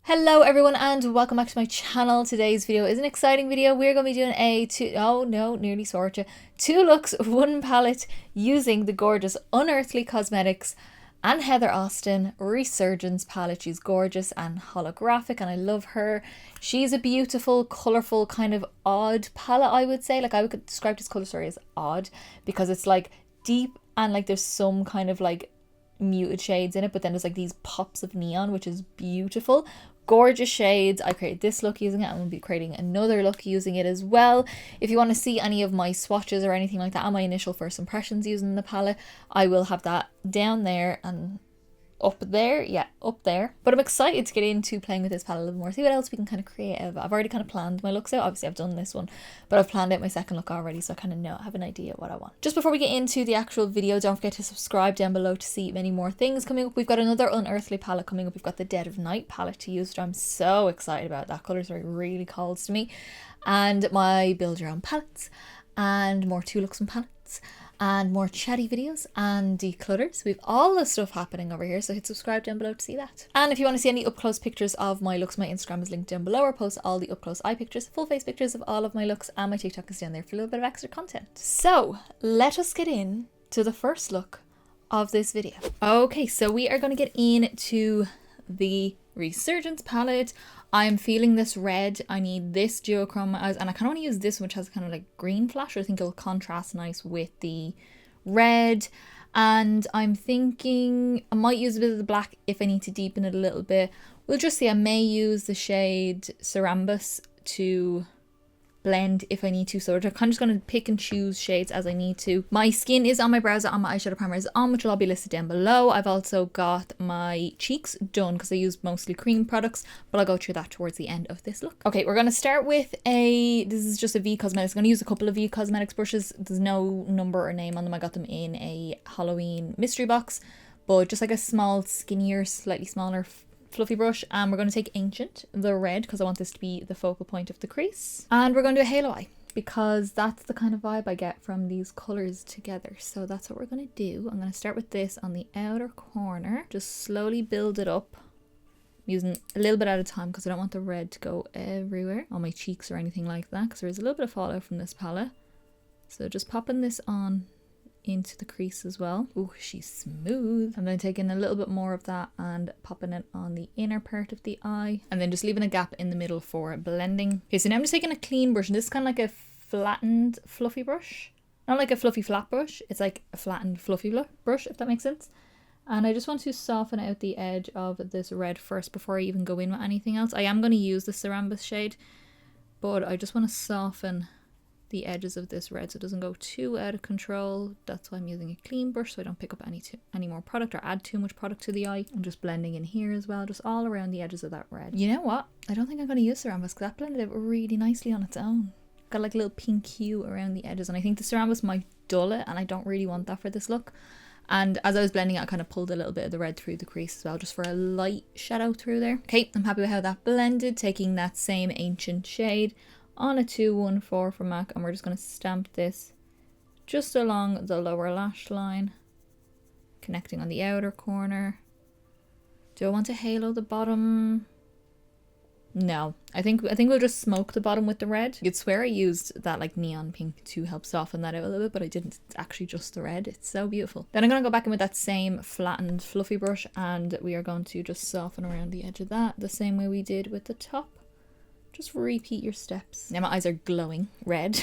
Hello everyone and welcome back to my channel. Today's video is an exciting video. We're going to be doing a two looks, one palette using the gorgeous Unearthly Cosmetics and Heather Austin Resurgence palette. She's gorgeous and holographic and I love her. She's a beautiful, colourful, kind of odd palette, I would say. Like, I would describe this colour story as odd because it's like deep and like there's some kind of like muted shades in it, but then there's like these pops of neon, which is beautiful. Gorgeous shades. I created this look using it. I'm going to be creating another look using it as well. If you want to see any of my swatches or anything like that and my initial first impressions using the palette, I will have that down there and up there. Yeah, up there. But I'm excited to get into playing with this palette a little more, see what else we can kind of create. I've already kind of planned my looks out. Obviously I've done this one, but I've planned out my second look already, so I kind of have an idea what I want. Just before we get into the actual video, don't forget to subscribe down below to see many more things coming up. We've got another Unearthly palette coming up. We've got the Dead of Night palette to use, which I'm so excited about. That colour story really calls to me. And my build your own palettes and more two looks and palettes and more chatty videos and declutters. We have all the stuff happening over here, so hit subscribe down below to see that. And if you want to see any up close pictures of my looks, my Instagram is linked down below. I post all the up close eye pictures, full face pictures of all of my looks, and my TikTok is down there for a little bit of extra content. So let us get in to the first look of this video. Okay, so we are going to get into the Resurgence palette. I'm feeling this red. I need this duochrome eyes, and I kind of want to use this one, which has kind of like green flash. I think it'll contrast nice with the red. And I'm thinking I might use a bit of the black if I need to deepen it a little bit. We'll just see. I may use the shade Cerambus to blend if I need to, so I'm kind of just going to pick and choose shades as I need to. My skin is on, my brows are on, my eyeshadow primer is on, which will all be listed down below. I've also got my cheeks done because I use mostly cream products, but I'll go through that towards the end of this look. Okay, we're going to start with this is just a V Cosmetics. I'm going to use a couple of V Cosmetics brushes. There's no number or name on them. I got them in a Halloween mystery box, but just like a small, skinnier, slightly smaller fluffy brush. And we're going to take Ancient, the red, because I want this to be the focal point of the crease. And we're going to do a halo eye because that's the kind of vibe I get from these colours together. So that's what we're going to do. I'm going to start with this on the outer corner. Just slowly build it up. I'm using a little bit at a time because I don't want the red to go everywhere on my cheeks or anything like that, because there is a little bit of fallout from this palette. So just popping this on into the crease as well. Oh, she's smooth. I'm then taking a little bit more of that and popping it on the inner part of the eye, and then just leaving a gap in the middle for blending. Okay, so now I'm just taking a clean brush, and this is kind of like a flattened fluffy brush. Not like a fluffy flat brush, it's like a flattened fluffy brush, if that makes sense. And I just want to soften out the edge of this red first before I even go in with anything else. I am going to use the Cerambus shade, but I just want to soften the edges of this red so it doesn't go too out of control. That's why I'm using a clean brush, so I don't pick up any more product or add too much product to the eye. I'm just blending in here as well, just all around the edges of that red. You know what? I don't think I'm going to use Cerambus because that blended out really nicely on its own. Got like a little pink hue around the edges, and I think the Cerambus might dull it, and I don't really want that for this look. And as I was blending it, I kind of pulled a little bit of the red through the crease as well, just for a light shadow through there. Okay, I'm happy with how that blended. Taking that same Ancient shade on a 214 from MAC, and we're just going to stamp this just along the lower lash line, connecting on the outer corner. Do I want to halo the bottom? No, I think we'll just smoke the bottom with the red. You'd swear I used that like neon pink to help soften that out a little bit, but I didn't. It's actually just the red. It's so beautiful. Then I'm going to go back in with that same flattened fluffy brush, and we are going to just soften around the edge of that the same way we did with the top. Just repeat your steps. Now my eyes are glowing red.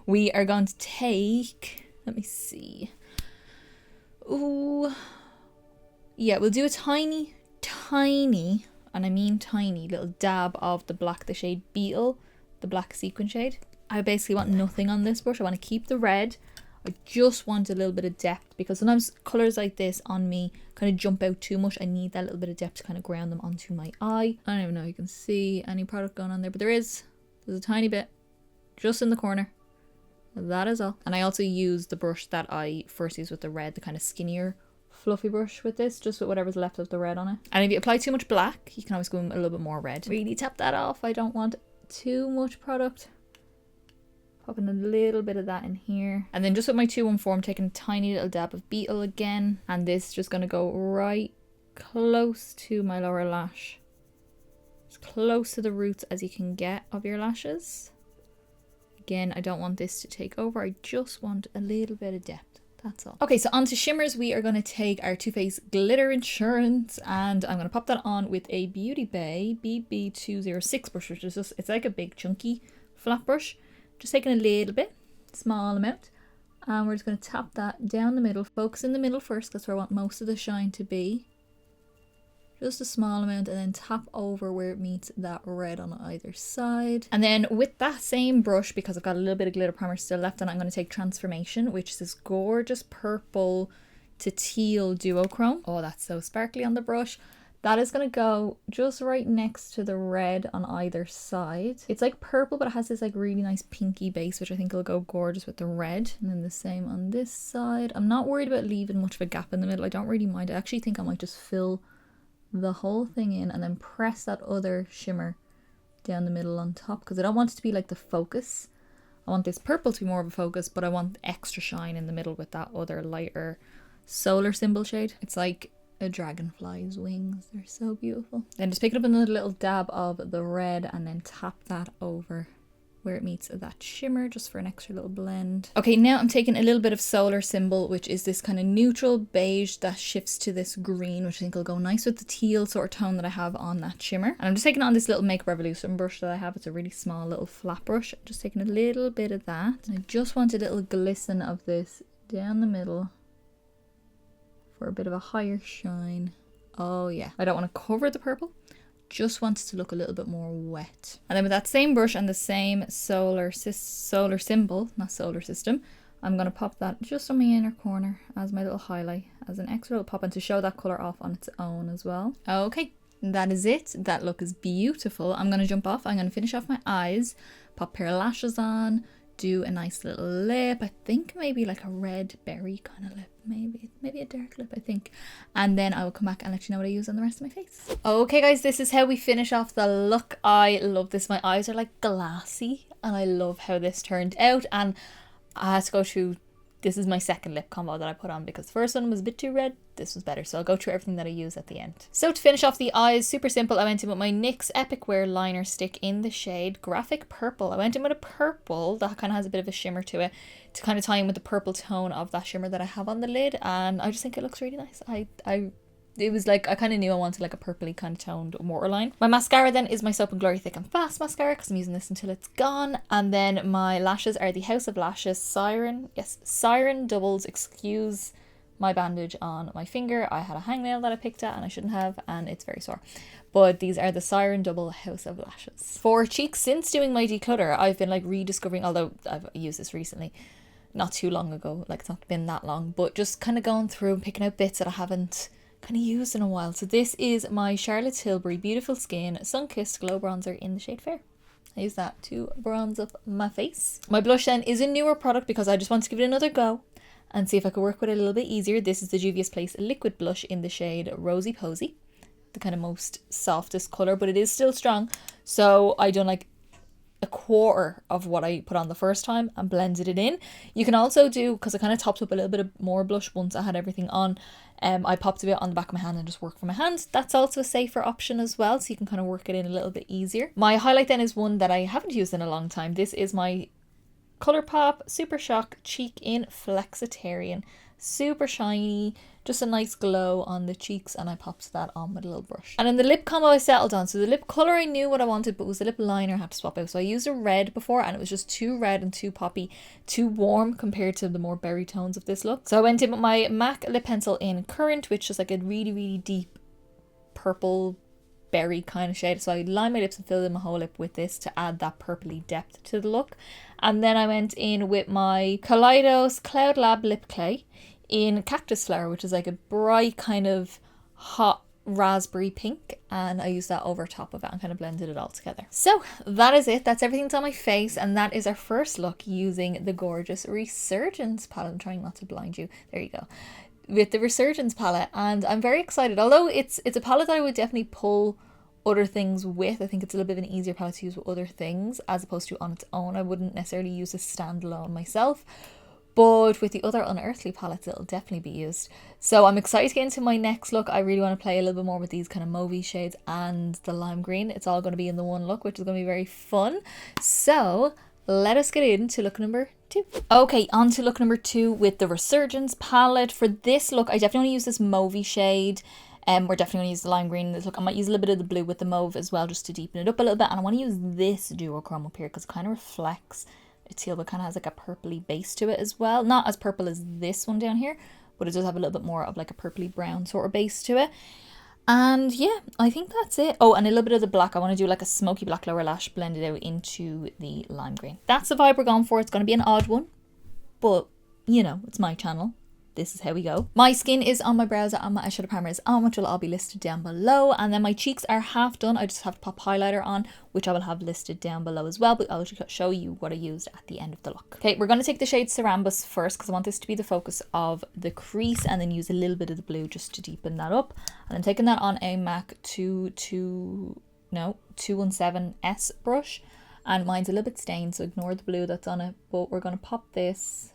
We are going to take, let me see. Ooh. Yeah, we'll do a tiny, and I mean tiny, little dab of the black, the shade Beetle, the black sequin shade. I basically want nothing on this brush. I want to keep the red. I just want a little bit of depth because sometimes colours like this on me kind of jump out too much. I need that little bit of depth to kind of ground them onto my eye. I don't even know if you can see any product going on there, but there's a tiny bit just in the corner. That is all. And I also use the brush that I first used with the red, the kind of skinnier fluffy brush with this, just with whatever's left of the red on it. And if you apply too much black, you can always go in a little bit more red. Really tap that off. I don't want too much product. Popping a little bit of that in here. And then just with my 214, I'm taking a tiny little dab of Beetle again. And this is just going to go right close to my lower lash. close to the roots as you can get of your lashes. Again, I don't want this to take over. I just want a little bit of depth. That's all. Okay, so on to shimmers. We are going to take our Too Faced Glitter Insurance, and I'm going to pop that on with a Beauty Bay BB206 brush, which is just, it's like a big chunky flat brush. Just taking a little bit, small amount, and we're just going to tap that down the middle. Focus in the middle first, that's where I want most of the shine to be. Just a small amount, and then tap over where it meets that red on either side. And then with that same brush, because I've got a little bit of glitter primer still left, and I'm going to take Transformation, which is this gorgeous purple to teal duochrome. Oh, that's so sparkly on the brush. That is going to go just right next to the red on either side. It's like purple, but it has this like really nice pinky base, which I think will go gorgeous with the red. And then the same on this side. I'm not worried about leaving much of a gap in the middle. I don't really mind. I actually think I might just fill the whole thing in and then press that other shimmer down the middle on top, because I don't want it to be like the focus. I want this purple to be more of a focus, but I want extra shine in the middle with that other lighter solar symbol shade. It's like a dragonfly's wings. They're so beautiful. Then just pick up another little dab of the red and then tap that over where it meets that shimmer, just for an extra little blend. Okay, now I'm taking a little bit of Solar Symbol, which is this kind of neutral beige that shifts to this green, which I think will go nice with the teal sort of tone that I have on that shimmer. And I'm just taking it on this little Makeup Revolution brush that I have. It's a really small little flat brush. Just taking a little bit of that. And I just want a little glisten of this down the middle for a bit of a higher shine. Oh yeah, I don't want to cover the purple. Just wants to look a little bit more wet. And then with that same brush and the same solar symbol, not solar system, I'm going to pop that just on my inner corner as my little highlight, as an extra little pop, and to show that colour off on its own as well. Okay, that is it. That look is beautiful. I'm going to jump off. I'm going to finish off my eyes, pop a pair of lashes on, do a nice little lip. I think maybe like a red berry kind of lip. Maybe a dark lip, I think. And then I will come back and let you know what I use on the rest of my face. Okay guys, this is how we finish off the look. I love this. My eyes are like glassy and I love how this turned out. And I had to go through, this is my second lip combo that I put on because the first one was a bit too red. This was better, so I'll go through everything that I use at the end. So to finish off the eyes, super simple. I went in with my NYX Epic Wear liner stick in the shade Graphic Purple. I went in with a purple that kind of has a bit of a shimmer to it to kind of tie in with the purple tone of that shimmer that I have on the lid, and I just think it looks really nice. It was like, I kind of knew I wanted like a purpley kind of toned waterline. My mascara then is my Soap and Glory Thick and Fast mascara because I'm using this until it's gone. And then my lashes are the House of Lashes Siren. Yes, Siren Doubles. Excuse my bandage on my finger. I had a hangnail that I picked at and I shouldn't have, and it's very sore. But these are the Siren Double House of Lashes. For cheeks, since doing my declutter, I've been like rediscovering, although I've used this recently, not too long ago, like it's not been that long, but just kind of going through and picking out bits that I haven't kind of used in a while. So this is my Charlotte Tilbury Beautiful Skin Sunkissed Glow Bronzer in the shade Fair. I use that to bronze up my face. My blush then is a newer product because I just want to give it another go and see if I could work with it a little bit easier. This is the Juvia's Place Liquid Blush in the shade Rosy Posey, the kind of most softest colour, but it is still strong. So I done like a quarter of what I put on the first time and blended it in. You can also do, because I kind of topped up a little bit of more blush once I had everything on, I popped a bit on the back of my hand and just worked from my hands. That's also a safer option as well, so you can kind of work it in a little bit easier. My highlight then is one that I haven't used in a long time. This is my Colourpop Supershock Cheek in Flexitarian. Super shiny, just a nice glow on the cheeks, and I popped that on with a little brush. And then the lip combo I settled on. So the lip colour I knew what I wanted, but was the lip liner I had to swap out. So I used a red before and it was just too red and too poppy, too warm compared to the more berry tones of this look. So I went in with my MAC lip pencil in Currant, which is like a really, really deep purple berry kind of shade. So I lined my lips and filled in my whole lip with this to add that purpley depth to the look. And then I went in with my Kaleidos Cloud Lab Lip Clay in Cactus Flower, which is like a bright kind of hot raspberry pink, and I used that over top of it and kind of blended it all together. So that is it. That's everything that's on my face, and that is our first look using the gorgeous Resurgence palette. I'm trying not to blind you. There you go. With the Resurgence palette, and I'm very excited. Although it's a palette that I would definitely pull other things with. I think it's a little bit of an easier palette to use with other things as opposed to on its own. I wouldn't necessarily use a standalone myself. But with the other Unearthly palettes, it'll definitely be used. So I'm excited to get into my next look. I really want to play a little bit more with these kind of mauvey shades and the lime green. It's all going to be in the one look, which is going to be very fun. So let us get into look number 2. Okay, on to look number 2 with the Resurgence palette. For this look, I definitely want to use this mauvey shade. We're definitely going to use the lime green in this look. I might use a little bit of the blue with the mauve as well, just to deepen it up a little bit. And I want to use this duochrome up here because it kind of reflects a teal, but kind of has like a purpley base to it as well. Not as purple as this one down here, but it does have a little bit more of like a purpley brown sort of base to it. And yeah, I think that's it. Oh, and a little bit of the black. I want to do like a smoky black lower lash blended out into the lime green. That's the vibe we're going for. It's going to be an odd one, but you know, it's my channel. This is how we go. My skin is on my brows and my eyeshadow primer is on, which will all be listed down below. And then my cheeks are half done. I just have to pop highlighter on, which I will have listed down below as well. But I'll show you what I used at the end of the look. Okay, we're going to take the shade Cerambus first because I want this to be the focus of the crease, and then use a little bit of the blue just to deepen that up. And I'm taking that on a MAC 217S brush. And mine's a little bit stained, so ignore the blue that's on it. But we're going to pop this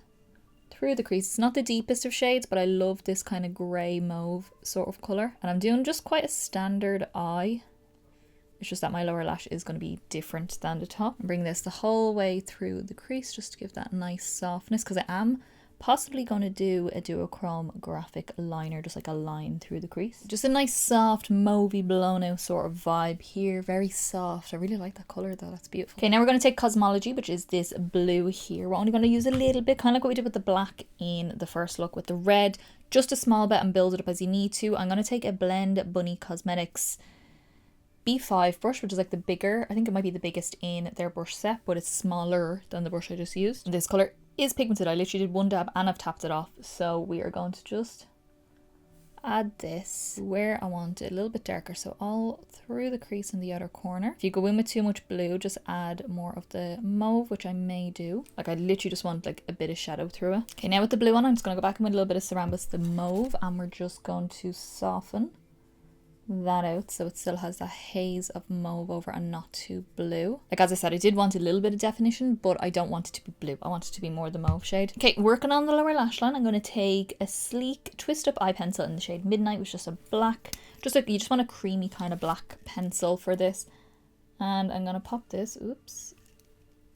through the crease. It's not the deepest of shades, but I love this kind of grey mauve sort of colour. And I'm doing just quite a standard eye. It's just that my lower lash is going to be different than the top. And bring this the whole way through the crease just to give that nice softness, because I am possibly going to do a duochrome graphic liner, just like a line through the crease. Just a nice soft mauvey blown out sort of vibe here. Very soft. I really like that colour though. That's beautiful. Okay, now we're going to take Cosmology, which is this blue here. We're only going to use a little bit, kind of like what we did with the black in the first look with the red. Just a small bit and build it up as you need to. I'm going to take a Blend Bunny Cosmetics B5 brush, which is like the bigger, I think it might be the biggest in their brush set, but it's smaller than the brush I just used. This colour is pigmented. I literally did one dab and I've tapped it off. So we are going to just add this where I want it a little bit darker, so all through the crease in the outer corner. If you go in with too much blue, just add more of the mauve, which I may do. Like I literally just want like a bit of shadow through it. Okay, now with the blue on, I'm just going to go back in with a little bit of Cerambus, the mauve, and we're just going to soften that out so it still has that haze of mauve over and not too blue. Like as I said, I did want a little bit of definition, but I don't want it to be blue. I want it to be more the mauve shade. Okay, working on the lower lash line, I'm going to take a sleek twist up eye pencil in the shade Midnight, which is just a black, just like you just want a creamy kind of black pencil for this. And I'm going to pop this, oops,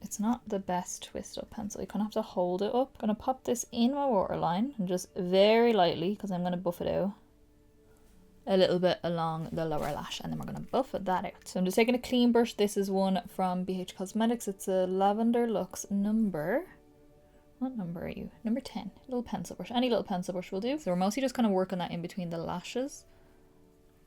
it's not the best twist up pencil. You kind of have to hold it up. I'm going to pop this in my waterline and just very lightly, because I'm going to buff it out a little bit along the lower lash, and then we're going to buff that out. So I'm just taking a clean brush. This is one from BH Cosmetics. It's a Lavender Luxe number, what number are you? Number 10. Little pencil brush. Any little pencil brush will do. So we're mostly just kind of working that in between the lashes,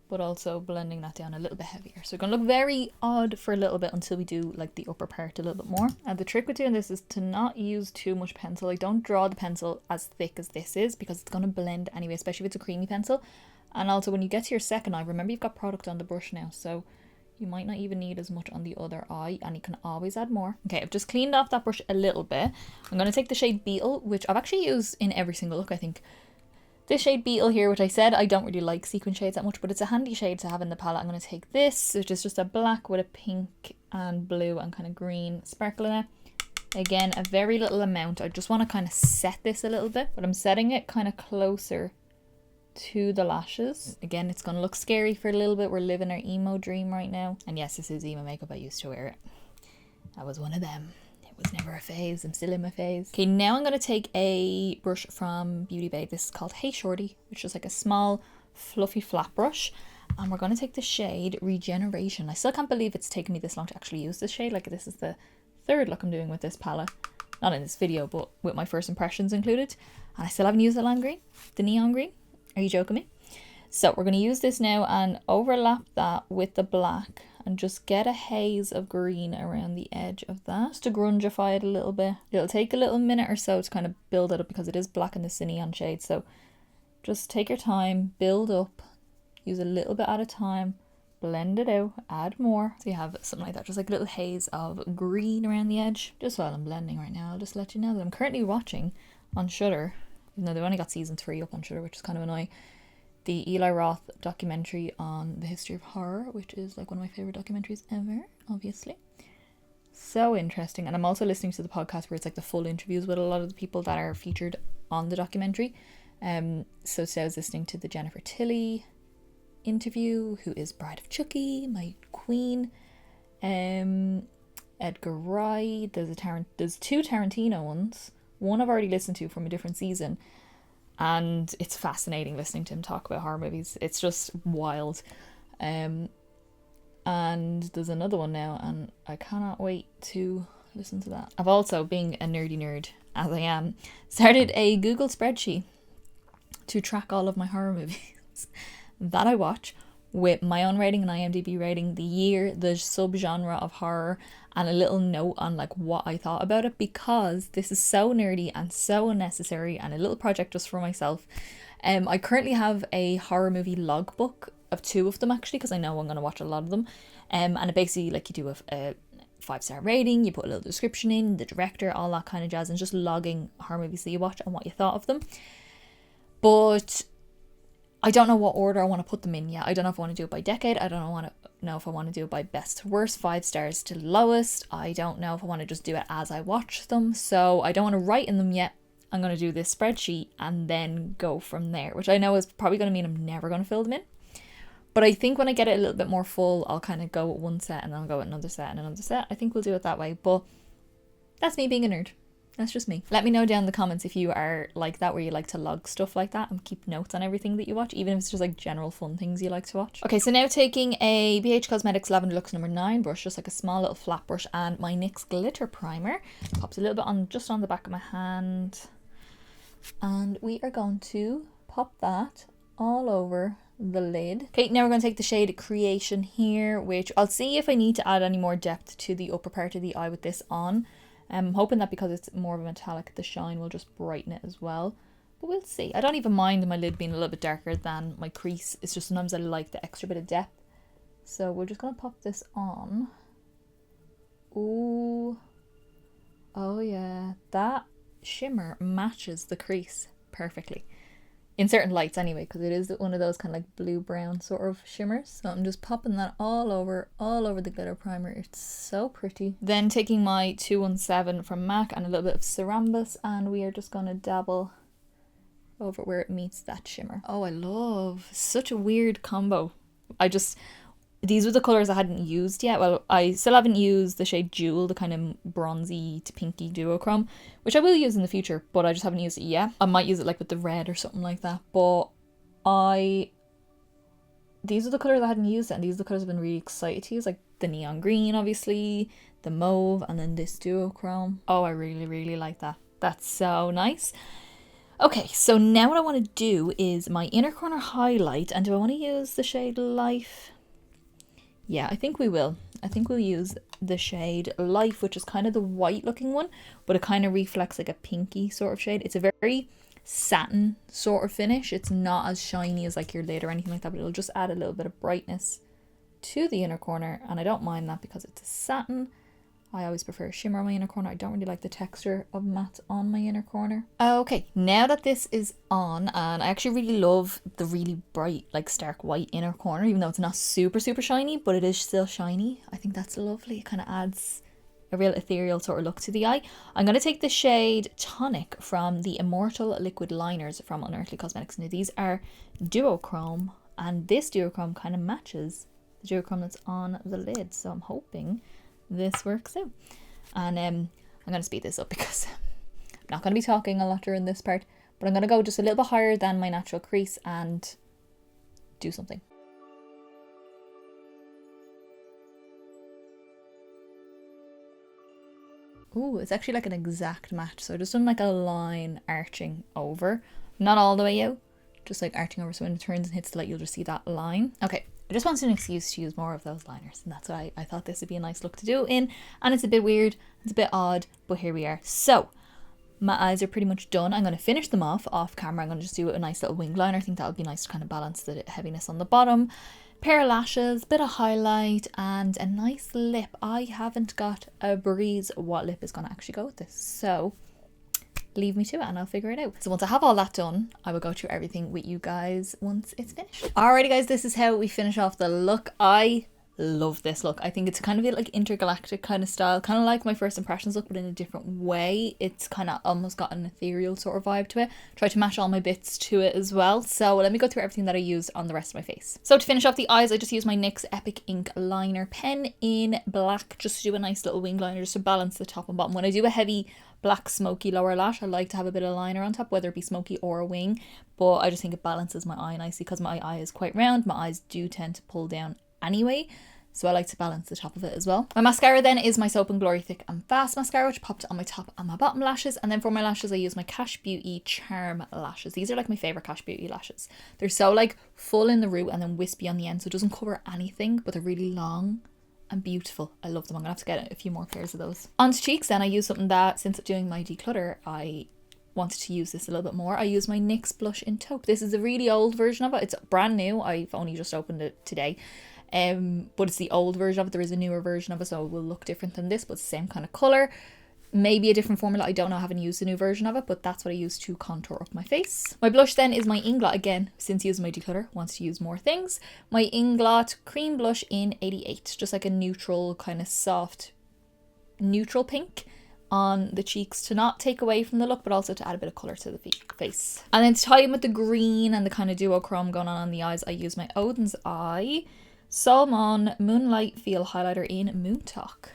but also blending that down a little bit heavier. So we're going to look very odd for a little bit until we do like the upper part a little bit more. And the trick with doing this is to not use too much pencil. Like don't draw the pencil as thick as this is, because it's going to blend anyway, especially if it's a creamy pencil. And also when you get to your second eye, remember you've got product on the brush now, so you might not even need as much on the other eye, and you can always add more. Okay, I've just cleaned off that brush a little bit. I'm going to take the shade Beetle, which I've actually used in every single look, I think. This shade Beetle here, which I said I don't really like sequin shades that much, but it's a handy shade to have in the palette. I'm going to take this, which is just a black with a pink and blue and kind of green sparkle in it. Again, a very little amount. I just want to kind of set this a little bit, but I'm setting it kind of closer to the lashes. Again, it's going to look scary for a little bit. We're living our emo dream right now. And yes, this is emo makeup. I used to wear it. I was one of them. It was never a phase. I'm still in my phase. Okay, now I'm going to take a brush from Beauty Bay. This is called Hey Shorty, which is like a small fluffy flat brush. And we're going to take the shade Regeneration. I still can't believe it's taken me this long to actually use this shade. Like this is the third look I'm doing with this palette. Not in this video, but with my first impressions included. And I still haven't used the lime green, the neon green. Are you joking me? So we're going to use this now and overlap that with the black and just get a haze of green around the edge of that, just to grungify it a little bit. It'll take a little minute or so to kind of build it up because it is black in the neon shade. So just take your time, build up, use a little bit at a time, blend it out, add more. So you have something like that, just like a little haze of green around the edge. Just while I'm blending right now, I'll just let you know that I'm currently watching on Shudder, even though they've only got season 3 up on Shudder, which is kind of annoying, the Eli Roth documentary on the history of horror, which is like one of my favorite documentaries ever, obviously. So interesting. And I'm also listening to the podcast where it's like the full interviews with a lot of the people that are featured on the documentary. So today I was listening to the Jennifer Tilly interview, who is Bride of Chucky, my queen. Edgar Wright. There's 2 Tarantino ones. One I've already listened to from a different season, and it's fascinating listening to him talk about horror movies. It's just wild. And there's another one now, and I cannot wait to listen to that. I've also, being a nerdy nerd as I am, started a Google spreadsheet to track all of my horror movies that I watch, with my own rating and IMDb rating, the year, the subgenre of horror, and a little note on like what I thought about it, because this is so nerdy and so unnecessary, and a little project just for myself. I currently have a horror movie logbook of 2 of them, actually, because I know I'm going to watch a lot of them. And it basically, like, you do a 5-star rating, you put a little description in, the director, all that kind of jazz, and just logging horror movies that you watch and what you thought of them. But I don't know what order I want to put them in yet. I don't know if I want to do it by decade. I don't know if I want to do it by best to worst, 5 stars to lowest. I don't know if I want to just do it as I watch them. So I don't want to write in them yet. I'm going to do this spreadsheet and then go from there, which I know is probably going to mean I'm never going to fill them in. But I think when I get it a little bit more full, I'll kind of go with one set and then I'll go with another set and another set. I think we'll do it that way. But that's me being a nerd. That's just me. Let me know down in the comments if you are like that, where you like to log stuff like that and keep notes on everything that you watch, even if it's just like general fun things you like to watch. Okay, so now taking a BH Cosmetics Lavender Luxe number 9 brush, just like a small little flat brush, and my NYX glitter primer. Pops a little bit on just on the back of my hand. And we are going to pop that all over the lid. Okay, now we're going to take the shade Creation here, which I'll see if I need to add any more depth to the upper part of the eye with this on. I'm hoping that because it's more of a metallic, the shine will just brighten it as well. But we'll see. I don't even mind my lid being a little bit darker than my crease. It's just sometimes I like the extra bit of depth. So we're just going to pop this on. Ooh. Oh yeah. That shimmer matches the crease perfectly. In certain lights anyway, because it is one of those kind of like blue-brown sort of shimmers. So I'm just popping that all over the glitter primer. It's so pretty. Then taking my 217 from MAC and a little bit of Cerambus, and we are just going to dabble over where it meets that shimmer. Oh, I love such a weird combo. These were the colours I hadn't used yet. Well, I still haven't used the shade Jewel, the kind of bronzy to pinky duochrome, which I will use in the future, but I just haven't used it yet. I might use it like with the red or something like that. But these are the colours I hadn't used, and these are the colours I've been really excited to use, like the neon green, obviously, the mauve, and then this duochrome. Oh, I really, really like that. That's so nice. Okay, so now what I want to do is my inner corner highlight, and do I want to use the shade Life? Yeah, I think we will. I think we'll use the shade Life, which is kind of the white looking one, but it kind of reflects like a pinky sort of shade. It's a very satin sort of finish. It's not as shiny as like your lid or anything like that, but it'll just add a little bit of brightness to the inner corner, and I don't mind that because it's a satin. I always prefer a shimmer on my inner corner. I don't really like the texture of matte on my inner corner. Okay, now that this is on, and I actually really love the really bright, like stark white inner corner, even though it's not super, super shiny, but it is still shiny. I think that's lovely. It kind of adds a real ethereal sort of look to the eye. I'm going to take the shade Tonic from the Immortal Liquid Liners from Unearthly Cosmetics. Now these are duochrome, and this duochrome kind of matches the duochrome that's on the lid, so I'm hoping this works out. And I'm going to speed this up because I'm not going to be talking a lot during this part, but I'm going to go just a little bit higher than my natural crease and do something. Ooh, it's actually like an exact match. So I just done like a line arching over, not all the way out, just like arching over, so when it turns and hits the light you'll just see that line. Okay, I just wanted an excuse to use more of those liners, and that's why I thought this would be a nice look to do in. And it's a bit weird, it's a bit odd, but here we are. So my eyes are pretty much done. I'm going to finish them off camera. I'm going to just do a nice little wing liner. I think that would be nice to kind of balance the heaviness on the bottom. Pair of lashes, bit of highlight, and a nice lip. I haven't got a breeze what lip is going to actually go with this, so leave me to it and I'll figure it out. So once I have all that done, I will go through everything with you guys once it's finished. Alrighty guys, this is how we finish off the look. I love this look. I think it's kind of a like intergalactic kind of style, kind of like my first impressions look, but in a different way. It's kind of almost got an ethereal sort of vibe to it. Try to match all my bits to it as well. So let me go through everything that I used on the rest of my face. So to finish off the eyes, I just used my NYX Epic Ink liner pen in black, just to do a nice little wing liner, just to balance the top and bottom. When I do a heavy black smoky lower lash, I like to have a bit of liner on top, whether it be smoky or a wing, but I just think it balances my eye nicely because my eye is quite round. My eyes do tend to pull down anyway, so I like to balance the top of it as well. My mascara then is my Soap and Glory Thick and Fast mascara, which popped on my top and my bottom lashes. And then for my lashes, I use my Cash Beauty Charm lashes. These are like my favorite Cash Beauty lashes. They're so like full in the root and then wispy on the end, so it doesn't cover anything, but they're really long and beautiful. I love them. I'm gonna have to get a few more pairs of those. Onto cheeks then, I use something that, since doing my declutter, I wanted to use this a little bit more. I use my NYX blush in Taupe. This is a really old version of it. It's brand new. I've only just opened it today. But it's the old version of it. There is a newer version of it, so it will look different than this, but it's the same kind of colour. Maybe a different formula. I don't know. I haven't used the new version of it, but that's what I use to contour up my face. My blush then is my Inglot. Again, since using my declutter, wants to use more things. My Inglot cream blush in 88. Just like a neutral, kind of soft, neutral pink on the cheeks to not take away from the look, but also to add a bit of colour to the face. And then to tie in with the green and the kind of duochrome going on the eyes, I use my Odin's Eye Salmon Moonlight Feel Highlighter in Moon Talk.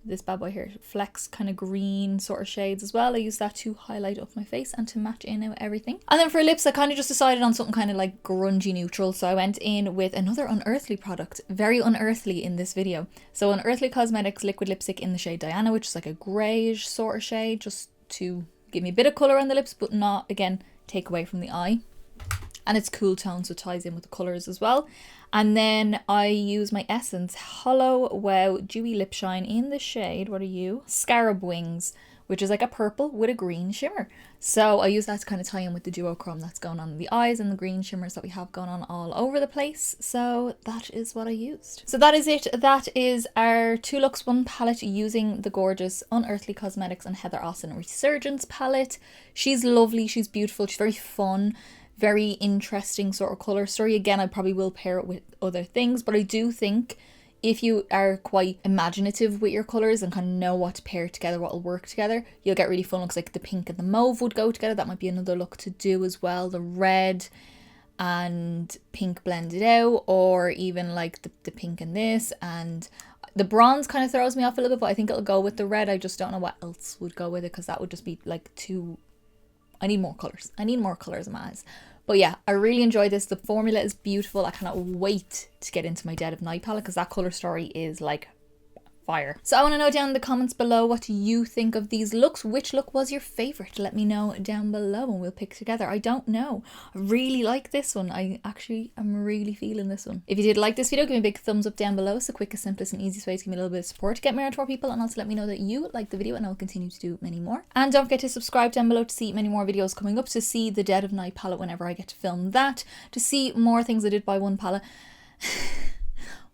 This bad boy here, flex kind of green sort of shades as well. I use that to highlight up my face and to match in with everything. And then for lips, I kind of just decided on something kind of like grungy neutral. So I went in with another Unearthly product, very unearthly in this video. So Unearthly Cosmetics liquid lipstick in the shade Diana, which is like a greyish sort of shade, just to give me a bit of colour on the lips, but not, again, take away from the eye. And it's cool tone, so it ties in with the colours as well. And then I use my Essence Hollow Wow Dewy Lip Shine in the shade, what are you? Scarab Wings, which is like a purple with a green shimmer. So I use that to kind of tie in with the duochrome that's going on in the eyes and the green shimmers that we have going on all over the place. So that is what I used. So that is it. That is our 2 looks 1 palette using the gorgeous Unearthly Cosmetics and Heather Austin Resurgence palette. She's lovely, she's beautiful, she's very fun. Very interesting sort of colour story. Again, I probably will pair it with other things, but I do think if you are quite imaginative with your colours and kind of know what to pair together, what will work together, you'll get really fun looks. Like the pink and the mauve would go together. That might be another look to do as well. The red and pink blended out, or even like the pink and this, and the bronze kind of throws me off a little bit, but I think it'll go with the red. I just don't know what else would go with it, because that would just be like too... I need more colours. I need more colours in my eyes. But yeah, I really enjoyed this. The formula is beautiful. I cannot wait to get into my Dead of Night palette, because that colour story is like fire. So I want to know down in the comments below, what do you think of these looks? Which look was your favourite? Let me know down below and we'll pick together. I don't know. I really like this one. I actually am really feeling this one. If you did like this video, give me a big thumbs up down below. It's the quickest, simplest and easiest way to give me a little bit of support to get me around to more people, and also let me know that you like the video, and I'll continue to do many more. And don't forget to subscribe down below to see many more videos coming up, to see the Dead of Night palette whenever I get to film that, to see more things I did buy one palette.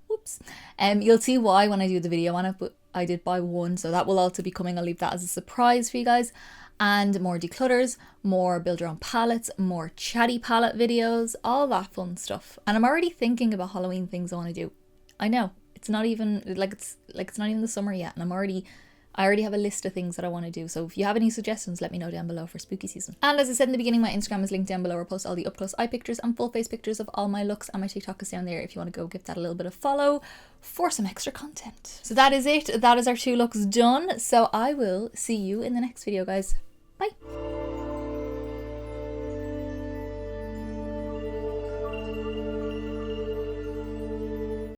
Whoops. You'll see why when I do the video on it, but I did buy one, so that will also be coming. I'll leave that as a surprise for you guys. And more declutters, more build your own palettes, more chatty palette videos, all that fun stuff. And I'm already thinking about Halloween things I want to do. I know it's not even it's not even the summer yet, and I already have a list of things that I want to do. So if you have any suggestions, let me know down below for spooky season. And as I said in the beginning, my Instagram is linked down below. I post all the up close eye pictures and full face pictures of all my looks, and my TikTok is down there if you want to go give that a little bit of follow for some extra content. So that is it. That is our 2 looks done. So I will see you in the next video, guys. Bye.